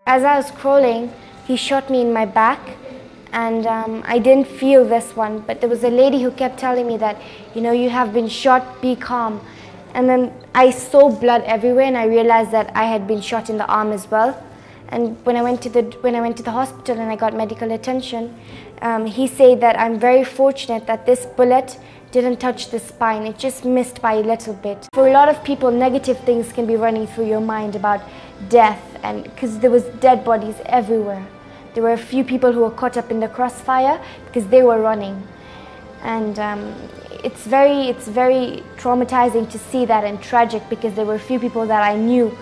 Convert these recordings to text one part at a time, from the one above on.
As I was crawling, he shot me in my back, and I didn't feel this one, but there was a lady who kept telling me that, you have been shot, be calm. And then I saw blood everywhere, and I realized that I had been shot in the arm as well. And when I went to the hospital and I got medical attention, he said that I'm very fortunate that this bullet didn't touch the spine. It just missed by a little bit. For a lot of people, negative things can be running through your mind about death, and because there was dead bodies everywhere. There were a few people who were caught up in the crossfire because they were running, and it's very traumatizing to see that, and tragic, because there were a few people that I knew,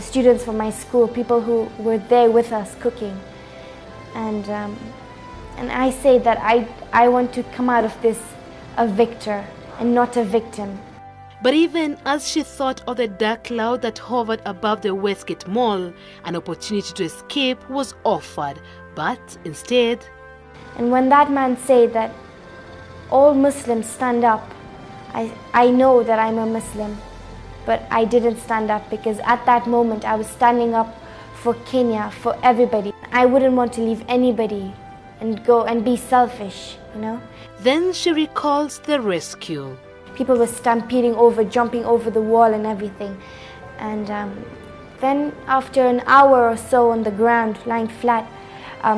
students from my school, people who were there with us cooking, and I say that I want to come out of this a victor and not a victim. But even as she thought of the dark cloud that hovered above the Westgate Mall, an opportunity to escape was offered, but instead... And when that man said that all Muslims stand up, I know that I'm a Muslim, but I didn't stand up, because at that moment I was standing up for Kenya, for everybody. I wouldn't want to leave anybody and go and be selfish, Then she recalls the rescue. People were stampeding over, jumping over the wall and everything. And then after an hour or so on the ground, lying flat,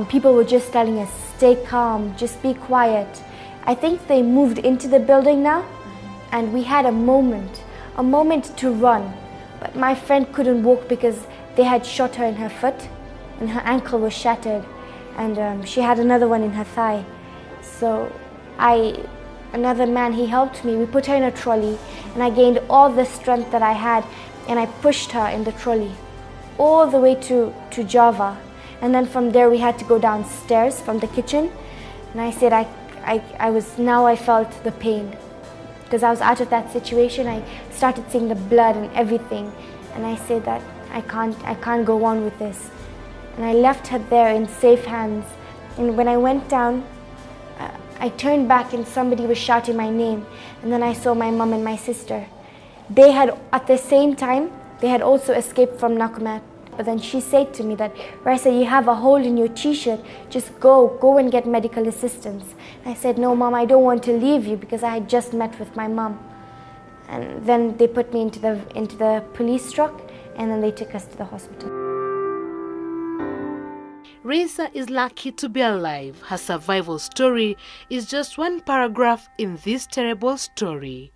people were just telling us, stay calm, just be quiet. I think they moved into the building now, and we had a moment to run. But my friend couldn't walk because they had shot her in her foot, and her ankle was shattered, and she had another one in her thigh. So another man, he helped me. We put her in a trolley, and I gained all the strength that I had, and I pushed her in the trolley all the way to Java. And then from there we had to go downstairs from the kitchen, and I said now I felt the pain, because I was out of that situation. I started seeing the blood and everything, and I said that I can't go on with this. And I left her there in safe hands. And when I went down, I turned back and somebody was shouting my name, and then I saw my mom and my sister. They had, at the same time, they had also escaped from Nakumatt. But then she said to me that, Raisa, you have a hole in your t-shirt, just go and get medical assistance. And I said, no mom, I don't want to leave you, because I had just met with my mom. And then they put me into the police truck, and then they took us to the hospital. Raisa is lucky to be alive. Her survival story is just one paragraph in this terrible story.